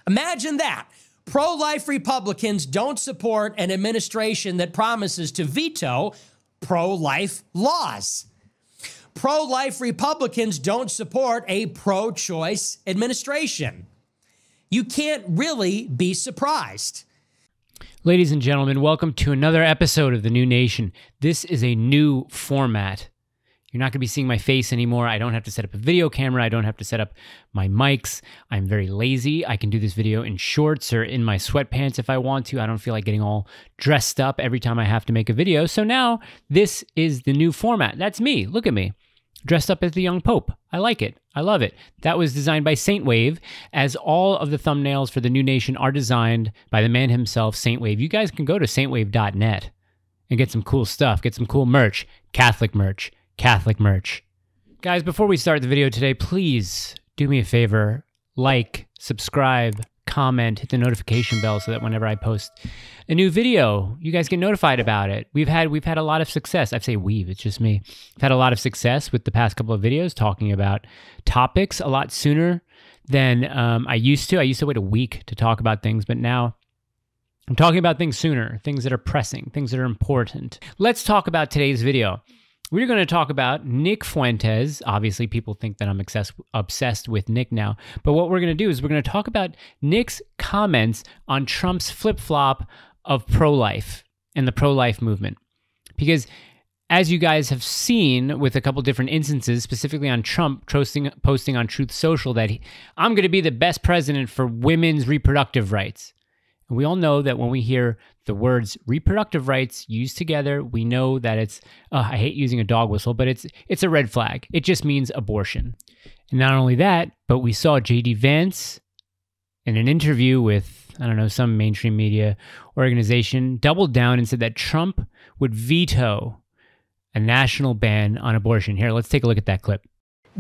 Imagine that. Pro-life Republicans don't support an administration that promises to veto pro-life laws. Pro-life Republicans don't support a pro-choice administration. You can't really be surprised. Ladies and gentlemen, welcome to another episode of The New Nation. This is a new format. You're not going to be seeing my face anymore. I don't have to set up a video camera. I don't have to set up my mics. I'm very lazy. I can do this video in shorts or in my sweatpants if I want to. I don't feel like getting all dressed up every time I have to make a video. So now this is the new format. That's me. Look at me. Dressed up as the young pope. I like it. I love it. That was designed by Saint Wave, as all of the thumbnails for The New Nation are designed by the man himself, Saint Wave. You guys can go to saintwave.net and get some cool stuff. Get some cool merch. Catholic merch. Catholic merch. Guys, before we start the video today, please do me a favor. Like, subscribe, comment, hit the notification bell so that whenever I post a new video, you guys get notified about it. We've had a lot of success. I say we've, it's just me. I've had a lot of success with the past couple of videos talking about topics a lot sooner than I used to. I used to wait a week to talk about things, but now I'm talking about things sooner, things that are pressing, things that are important. Let's talk about today's video. We're going to talk about Nick Fuentes. Obviously, people think that I'm obsessed with Nick now. But what we're going to do is we're going to talk about Nick's comments on Trump's flip-flop of pro-life and the pro-life movement. Because as you guys have seen with a couple different instances, specifically on Trump posting on Truth Social that I'm going to be the best president for women's reproductive rights. And we all know that when we hear the words reproductive rights used together, we know that it's, I hate using a dog whistle, but it's a red flag. It just means abortion. And not only that, but we saw J.D. Vance in an interview with, I don't know, some mainstream media organization, doubled down and said that Trump would veto a national ban on abortion. Here, let's take a look at that clip.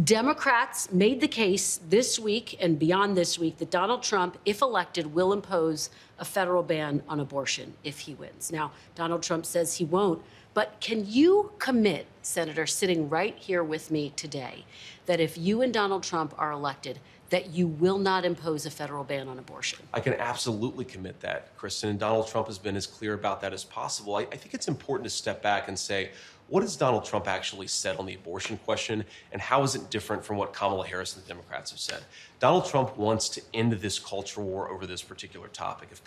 Democrats made the case this week and beyond this week that Donald Trump, if elected, will impose a federal ban on abortion if he wins. Now, Donald Trump says he won't, but can you commit, Senator, sitting right here with me today, that if you and Donald Trump are elected, that you will not impose a federal ban on abortion? I can absolutely commit that, Kristen, and Donald Trump has been as clear about that as possible. I think it's important to step back and say, what has Donald Trump actually said on the abortion question, and how is it different from what Kamala Harris and the Democrats have said? Donald Trump wants to end this culture war over this particular topic. If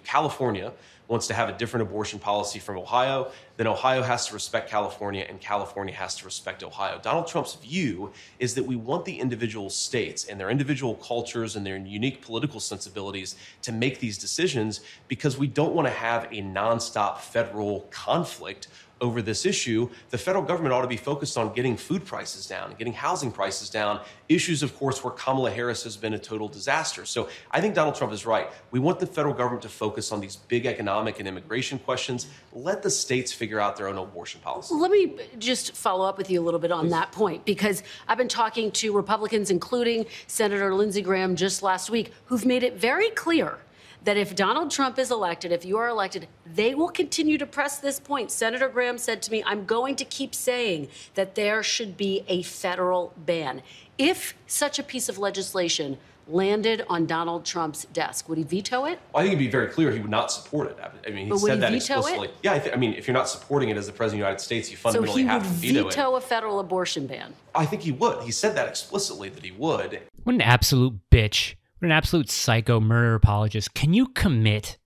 California wants to have a different abortion policy from Ohio, then Ohio has to respect California and California has to respect Ohio. Donald Trump's view is that we want the individual states and their individual cultures and their unique political sensibilities to make these decisions because we don't want to have a nonstop federal conflict over this issue. The federal government ought to be focused on getting food prices down, getting housing prices down, issues, of course, where Kamala Harris has been a total disaster. So I think Donald Trump is right. We want the federal government to focus on these big economic and immigration questions. Let the states figure out their own abortion policy. Let me just follow up with you a little bit on that point, because I've been talking to Republicans, including Senator Lindsey Graham just last week, who've made it very clear that if Donald Trump is elected, if you are elected, they will continue to press this point. Senator Graham said to me, I'm going to keep saying that there should be a federal ban. If such a piece of legislation landed on Donald Trump's desk, would he veto it? Well, I think it'd be very clear he would not support it. I mean, he said that explicitly. Yeah, I mean, if you're not supporting it as the President of the United States, you fundamentally have to veto it. So he would veto a federal abortion ban? I think he would. He said that explicitly, that he would. What an absolute bitch. What an absolute psycho murder apologist. Can you commit,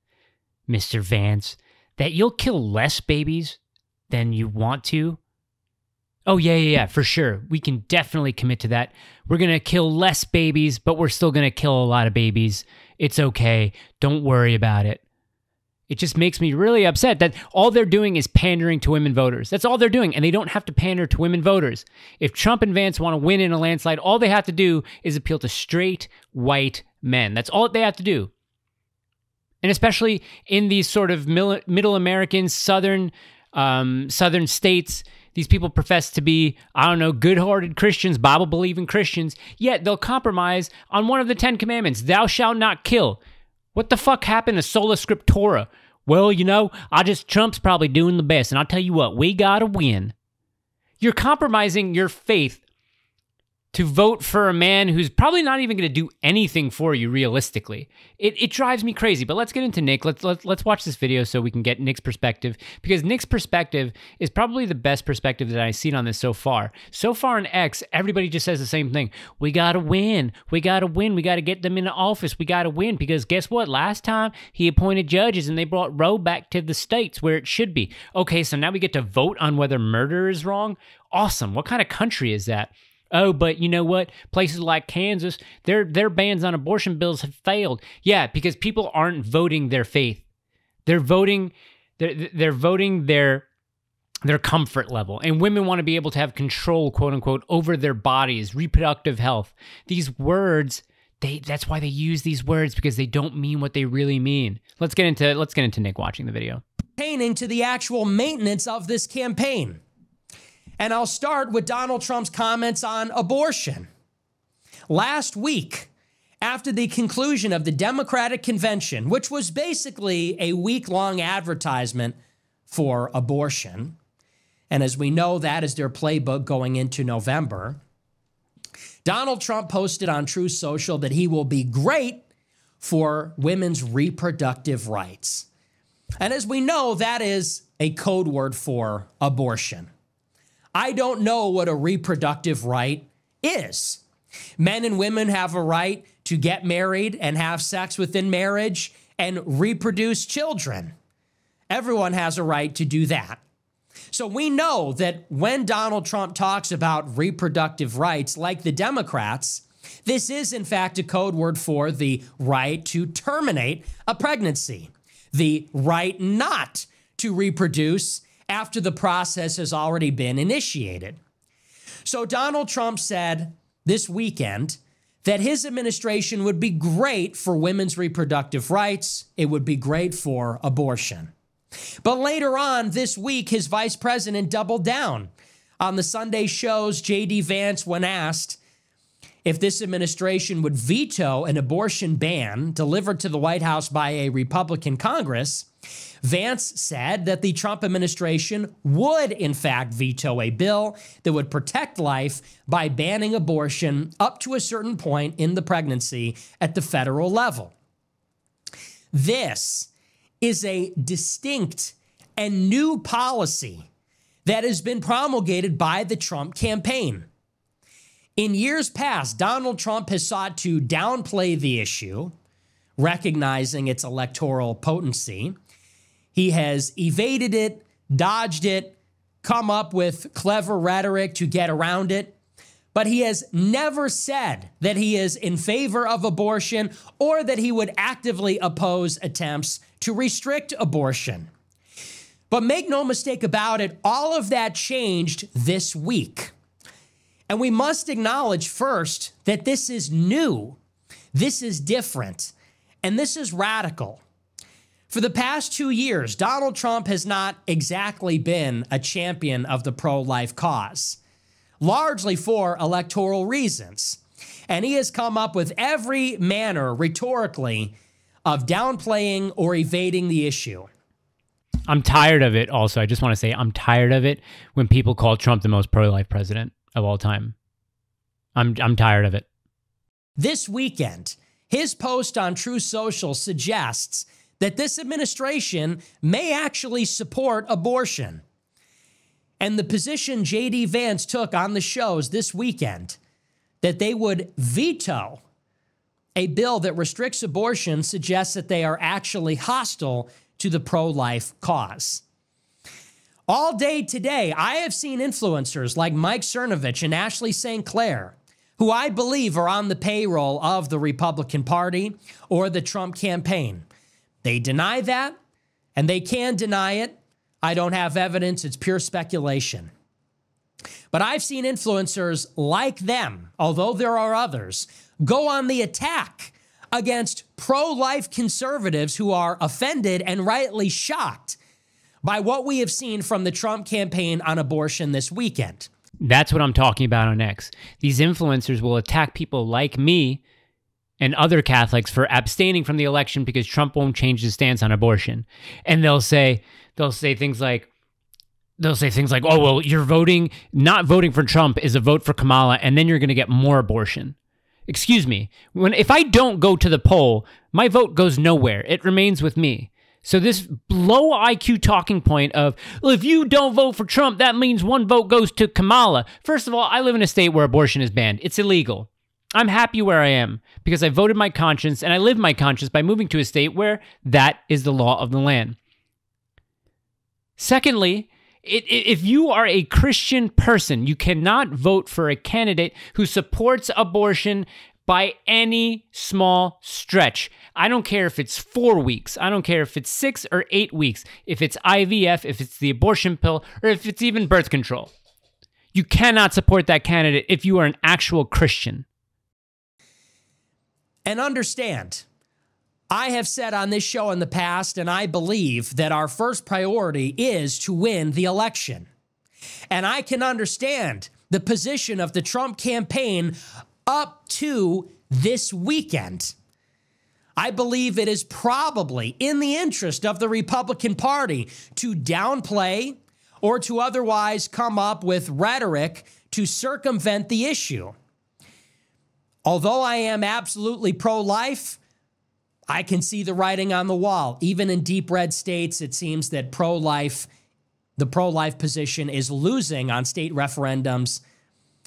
Mr. Vance, that you'll kill less babies than you want to? Oh, yeah, for sure. We can definitely commit to that. We're going to kill less babies, but we're still going to kill a lot of babies. It's okay. Don't worry about it. It just makes me really upset that all they're doing is pandering to women voters. That's all they're doing, and they don't have to pander to women voters. If Trump and Vance want to win in a landslide, all they have to do is appeal to straight, white men. That's all they have to do. And especially in these sort of middle American, southern states, these people profess to be, I don't know, good-hearted Christians, Bible-believing Christians, yet they'll compromise on one of the 10 commandments, thou shalt not kill. What the fuck happened to sola scriptura? Well, you know, Trump's probably doing the best, and I'll tell you what, we gotta win. You're compromising your faith to vote for a man who's probably not even going to do anything for you realistically. It drives me crazy. But let's get into Nick. Let's watch this video so we can get Nick's perspective, because Nick's perspective is probably the best perspective that I've seen on this so far. So far in X, everybody just says the same thing. We got to win. We got to win. We got to get them into office. We got to win, because guess what? Last time he appointed judges and they brought Roe back to the states where it should be. Okay, so now we get to vote on whether murder is wrong. Awesome. What kind of country is that? Oh, but you know what? Places like Kansas, their bans on abortion bills have failed. Yeah, because people aren't voting their faith. They're voting their comfort level. And women want to be able to have control, quote unquote, over their bodies, reproductive health. These words, that's why they use these words, because they don't mean what they really mean. Let's get into Nick watching the video. Pertaining to the actual maintenance of this campaign. And I'll start with Donald Trump's comments on abortion. Last week, after the conclusion of the Democratic Convention, which was basically a week-long advertisement for abortion, and as we know, that is their playbook going into November, Donald Trump posted on Truth Social that he will be great for women's reproductive rights. And as we know, that is a code word for abortion. I don't know what a reproductive right is. Men and women have a right to get married and have sex within marriage and reproduce children. Everyone has a right to do that. So we know that when Donald Trump talks about reproductive rights, like the Democrats, this is in fact a code word for the right to terminate a pregnancy, the right not to reproduce after the process has already been initiated. So Donald Trump said this weekend that his administration would be great for women's reproductive rights. It would be great for abortion. But later on this week, his vice president doubled down. On the Sunday shows, J.D. Vance, when asked if this administration would veto an abortion ban delivered to the White House by a Republican Congress, Vance said that the Trump administration would, in fact, veto a bill that would protect life by banning abortion up to a certain point in the pregnancy at the federal level. This is a distinct and new policy that has been promulgated by the Trump campaign. In years past, Donald Trump has sought to downplay the issue, recognizing its electoral potency. He has evaded it, dodged it, come up with clever rhetoric to get around it, but he has never said that he is in favor of abortion or that he would actively oppose attempts to restrict abortion. But make no mistake about it, all of that changed this week. And we must acknowledge first that this is new, this is different, and this is radical. For the past 2 years, Donald Trump has not exactly been a champion of the pro-life cause, largely for electoral reasons. And he has come up with every manner, rhetorically, of downplaying or evading the issue. I'm tired of it also. I just want to say I'm tired of it when people call Trump the most pro-life president of all time. I'm tired of it. This weekend, his post on Truth Social suggests that this administration may actually support abortion. And the position J.D. Vance took on the shows this weekend, that they would veto a bill that restricts abortion, suggests that they are actually hostile to the pro-life cause. All day today, I have seen influencers like Mike Cernovich and Ashley St. Clair, who I believe are on the payroll of the Republican Party or the Trump campaign. They deny that, and they can deny it. I don't have evidence. It's pure speculation. But I've seen influencers like them, although there are others, go on the attack against pro-life conservatives who are offended and rightly shocked by what we have seen from the Trump campaign on abortion this weekend. That's what I'm talking about on X. These influencers will attack people like me and other Catholics for abstaining from the election because Trump won't change his stance on abortion. And they'll say things like, they'll say things like, oh, well, not voting for Trump is a vote for Kamala, and then you're going to get more abortion. Excuse me. If I don't go to the poll, my vote goes nowhere. It remains with me. So this low IQ talking point of, well, if you don't vote for Trump, that means one vote goes to Kamala. First of all, I live in a state where abortion is banned. It's illegal. I'm happy where I am because I voted my conscience and I live my conscience by moving to a state where that is the law of the land. Secondly, if you are a Christian person, you cannot vote for a candidate who supports abortion by any small stretch. I don't care if it's 4 weeks. I don't care if it's 6 or 8 weeks. If it's IVF, if it's the abortion pill, or if it's even birth control. You cannot support that candidate if you are an actual Christian. And understand, I have said on this show in the past, and I believe that our first priority is to win the election. And I can understand the position of the Trump campaign up to this weekend. I believe it is probably in the interest of the Republican Party to downplay or to otherwise come up with rhetoric to circumvent the issue. Although I am absolutely pro-life, I can see the writing on the wall. Even in deep red states, it seems that the pro-life position is losing on state referendums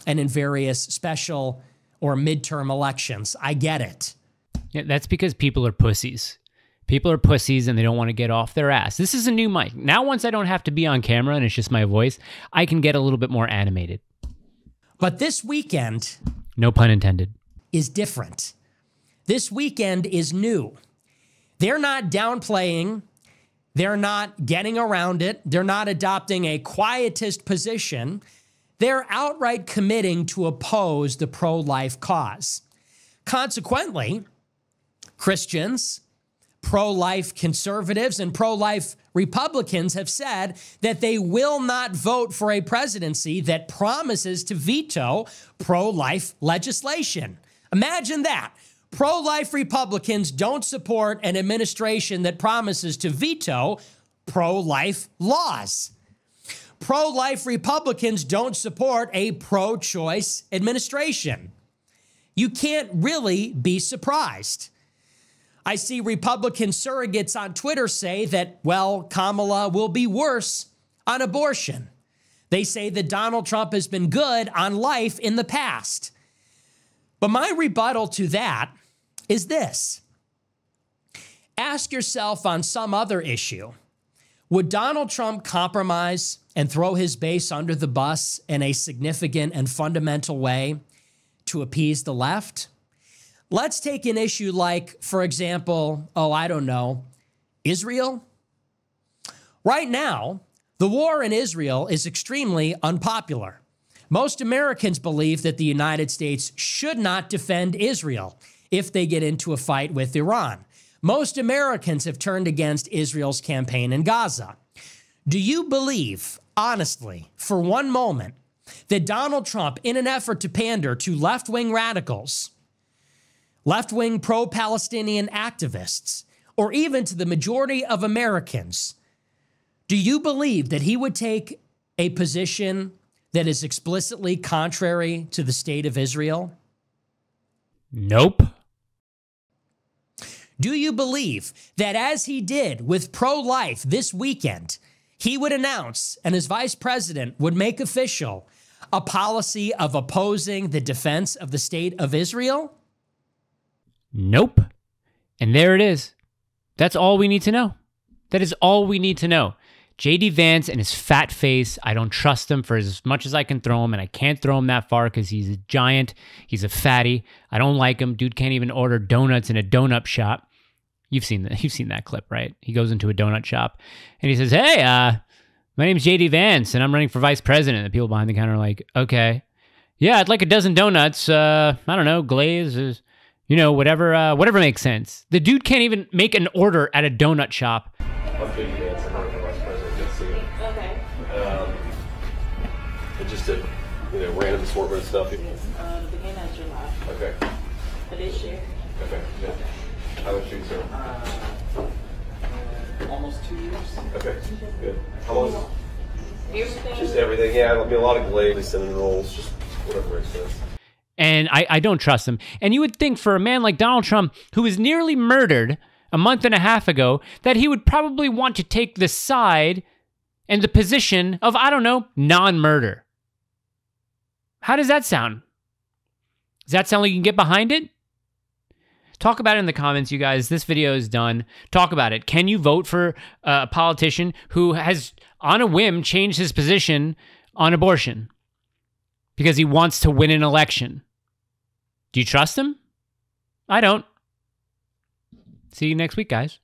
and in various special or midterm elections. I get it. Yeah, that's because people are pussies. People are pussies and they don't want to get off their ass. This is a new mic. Now, once I don't have to be on camera and it's just my voice, I can get a little bit more animated. But this weekend, no pun intended, is different. This weekend is new. They're not downplaying. They're not getting around it. They're not adopting a quietist position. They're outright committing to oppose the pro-life cause. Consequently, Christians, pro-life conservatives, and pro-life Republicans have said that they will not vote for a presidency that promises to veto pro-life legislation. Imagine that. Pro-life Republicans don't support an administration that promises to veto pro-life laws. Pro-life Republicans don't support a pro-choice administration. You can't really be surprised. I see Republican surrogates on Twitter say that, well, Kamala will be worse on abortion. They say that Donald Trump has been good on life in the past. But my rebuttal to that is this. Ask yourself on some other issue, would Donald Trump compromise and throw his base under the bus in a significant and fundamental way to appease the left? Let's take an issue like, for example, Israel. Right now, the war in Israel is extremely unpopular. Most Americans believe that the United States should not defend Israel if they get into a fight with Iran. Most Americans have turned against Israel's campaign in Gaza. Do you believe, honestly, for one moment, that Donald Trump, in an effort to pander to left-wing radicals, left-wing pro-Palestinian activists, or even to the majority of Americans, do you believe that he would take a position that is explicitly contrary to the state of Israel? Nope. Do you believe that as he did with pro-life this weekend, he would announce and as vice president would make official a policy of opposing the defense of the state of Israel? Nope. And there it is. That's all we need to know. That is all we need to know. J.D. Vance and his fat face, I don't trust him for as much as I can throw him, and I can't throw him that far because he's a giant. He's a fatty. I don't like him. Dude can't even order donuts in a donut shop. You've seen that clip, right? He goes into a donut shop, and he says, hey, my name's J.D. Vance, and I'm running for vice president. The people behind the counter are like, okay. Yeah, I'd like a dozen donuts. I don't know, glaze, whatever makes sense. The dude can't even make an order at a donut shop. I'm J.D. Vance. I'm running for vice president. Good to see you. Okay. Just a random assortment of stuff. Yes, the beginning of July. Okay. For this year. Okay. Good. How much you, sir? Almost 2 years. Okay. Good. How long? Everything. Just everything. Yeah, I mean, a lot of glaze, cinnamon rolls, just whatever makes sense. And I don't trust him. And you would think for a man like Donald Trump, who was nearly murdered a month and a half ago, that he would probably want to take the side and the position of, I don't know, non-murder. How does that sound? Does that sound like you can get behind it? Talk about it in the comments, you guys. This video is done. Talk about it. Can you vote for a politician who has, on a whim, changed his position on abortion because he wants to win an election? Do you trust him? I don't. See you next week, guys.